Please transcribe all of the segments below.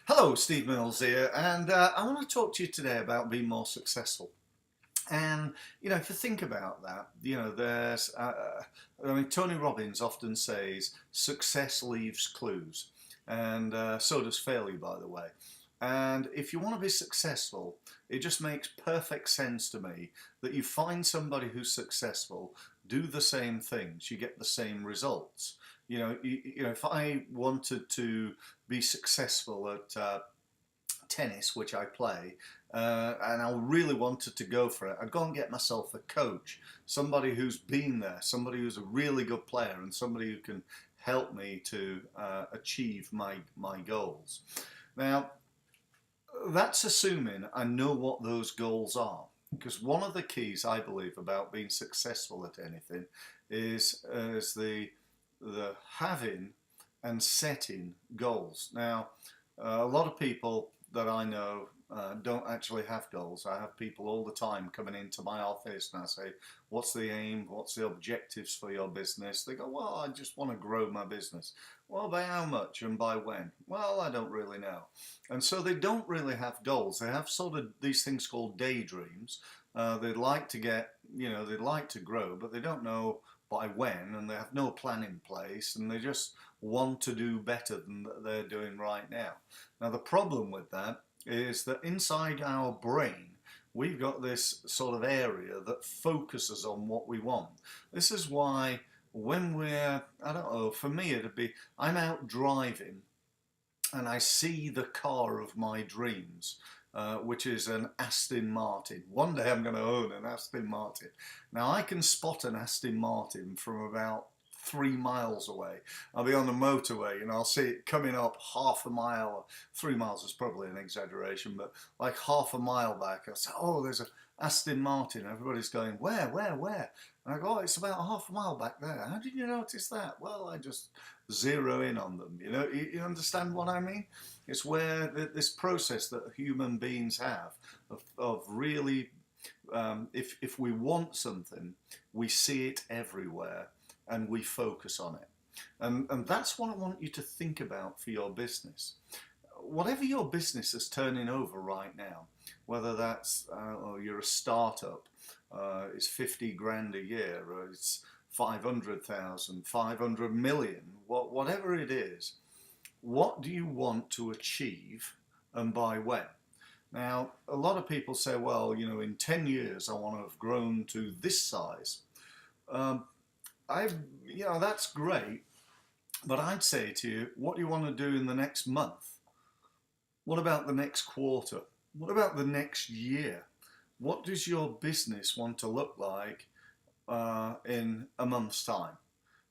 Hello, Steve Mills here, and I want to talk to you today about being more successful. And if you think about that, Tony Robbins often says success leaves clues, and so does failure, by the way. And if you want to be successful, it just makes perfect sense to me that you find somebody who's successful, do the same things, you get the same results. If I wanted to be successful at tennis, which I play, and I really wanted to go for it, I'd go and get myself a coach, somebody who's been there, somebody who's a really good player, and somebody who can help me to achieve my goals. Now, that's assuming I know what those goals are. Because one of the keys I believe about being successful at anything is the having and setting goals. Now, a lot of people that I know don't actually have goals. I have people all the time coming into my office and I say, what's the aim? What's the objectives for your business? They go, well, I just want to grow my business. Well, by how much and by when? Well, I don't really know. And so they don't really have goals. They have sort of these things called daydreams. They'd like to they'd like to grow, but they don't know by when, and they have no plan in place, and they just want to do better than they're doing right now. Now, the problem with that is that inside our brain, we've got this sort of area that focuses on what we want. This is why when I don't know, for me it'd be, I'm out driving and I see the car of my dreams, which is an Aston Martin. One day I'm going to own an Aston Martin. Now I can spot an Aston Martin from about 3 miles away. I'll be on the motorway and I'll see it coming up half a mile. 3 miles is probably an exaggeration, but like half a mile back. I'll say, oh, there's an Aston Martin. Everybody's going, where? And I go, oh, it's about half a mile back there. How did you notice that? Well, I just zero in on them. You understand what I mean? It's where this process that human beings have of really, if we want something, we see it everywhere and we focus on it. And that's what I want you to think about for your business. Whatever your business is turning over right now, whether that's you're a startup, it's 50 grand a year, or it's 500,000, 500 million, whatever it is, what do you want to achieve and by when? Now, a lot of people say, well, in 10 years I want to have grown to this size. That's great, but I'd say to you, what do you want to do in the next month? What about the next quarter? What about the next year? What does your business want to look like in a month's time?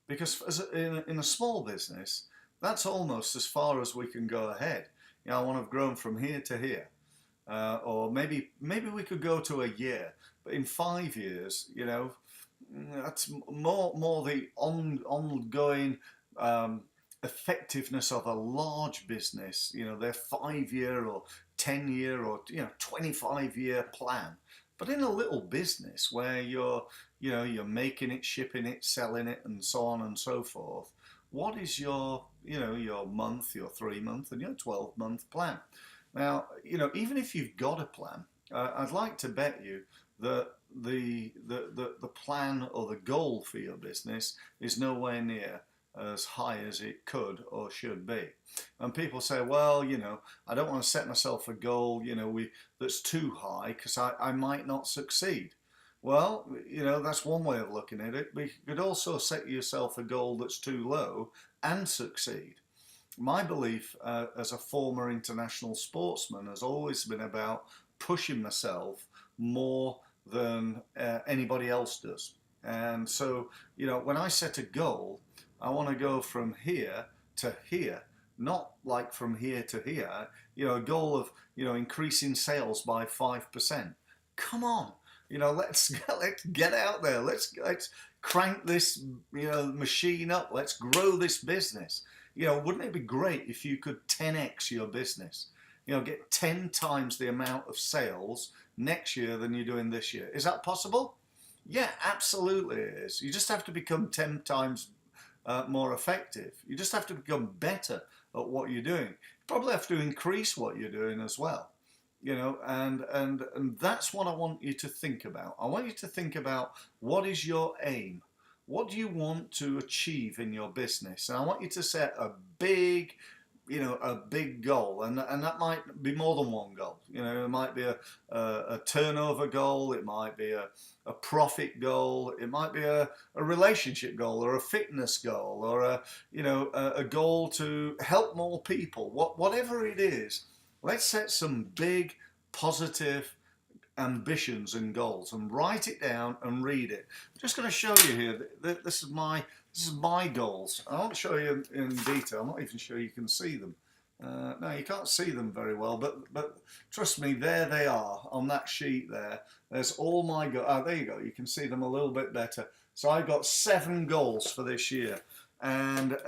Because in a small business, that's almost as far as we can go ahead. I want to have grown from here to here. Or maybe we could go to a year, but in 5 years, that's more the ongoing effectiveness of a large business, their 5 year or 10 year or 25-year plan. But in a little business where you're making it, shipping it, selling it, and so on and so forth, what is your month, your 3 month, and your 12-month plan? Now, even if you've got a plan, I'd like to bet you that the plan or the goal for your business is nowhere near as high as it could or should be. And people say, well, I don't want to set myself a goal, that's too high because I might not succeed. Well, that's one way of looking at it, but you could also set yourself a goal that's too low and succeed. My belief as a former international sportsman has always been about pushing myself more than anybody else does. And so, when I set a goal, I want to go from here to here, not like from here to here. A goal of, increasing sales by 5%. Come on, let's get out there. Let's crank this, machine up. Let's grow this business. Wouldn't it be great if you could 10x your business? Get 10 times the amount of sales next year than you're doing this year. Is that possible? Yeah, absolutely it is. You just have to become 10 times more effective. You just have to become better at what you're doing. You probably have to increase what you're doing as well. You know, and that's what I want you to think about. I want you to think about, what is your aim? What do you want to achieve in your business? And I want you to set a big, a big goal, and that might be more than one goal. You know, it might be a turnover goal, it might be a profit goal, it might be a relationship goal, or a fitness goal, or a goal to help more people. Whatever it is, let's set some big, positive ambitions and goals, and write it down and read it. I'm just going to show you here. This is my goals. I won't show you in detail. I'm not even sure you can see them. No, you can't see them very well, but trust me, there they are on that sheet there. There's all my goals. Oh, there you go. You can see them a little bit better. So I've got 7 goals for this year, and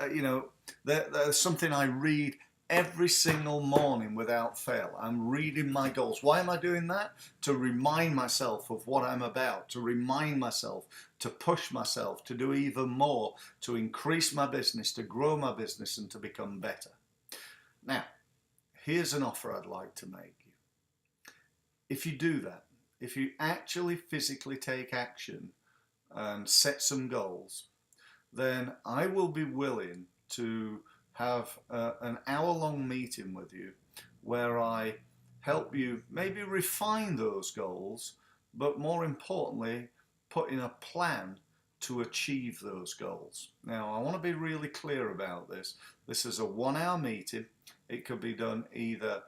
there's something I read every single morning without fail. I'm reading my goals. Why am I doing that? To remind myself of what I'm about, to remind myself, to push myself, to do even more, to increase my business, to grow my business, and to become better. Now, here's an offer I'd like to make you. If you do that, if you actually physically take action and set some goals, then I will be willing to have an hour-long meeting with you where I help you maybe refine those goals, but more importantly, put in a plan to achieve those goals. Now, I want to be really clear about this. This is a 1-hour meeting. It could be done either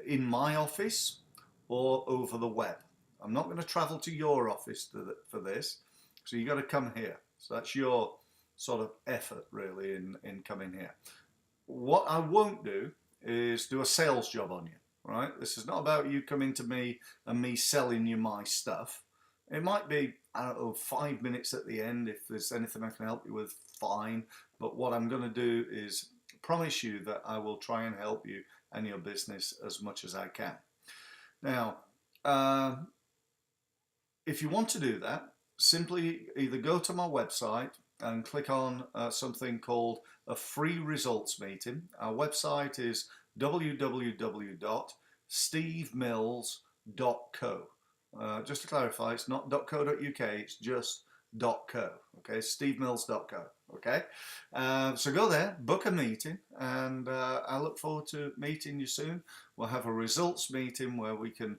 in my office or over the web. I'm not going to travel to your office for this, so you've got to come here. So that's your sort of effort, really, in coming here. What I won't do is do a sales job on you, right? This is not about you coming to me and me selling you my stuff. It might be, I don't know, 5 minutes at the end. If there's anything I can help you with, fine. But what I'm going to do is promise you that I will try and help you and your business as much as I can. Now, if you want to do that, simply either go to my website and click on something called a free results meeting. Our website is www.stevemills.co. Just to clarify, it's not .co.uk, it's just .co. Okay, stevemills.co. Okay, so go there, book a meeting, and I look forward to meeting you soon. We'll have a results meeting where we can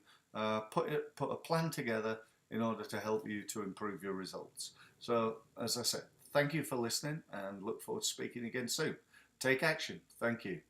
put a plan together in order to help you to improve your results. So, as I said, thank you for listening, and look forward to speaking again soon. Take action. Thank you.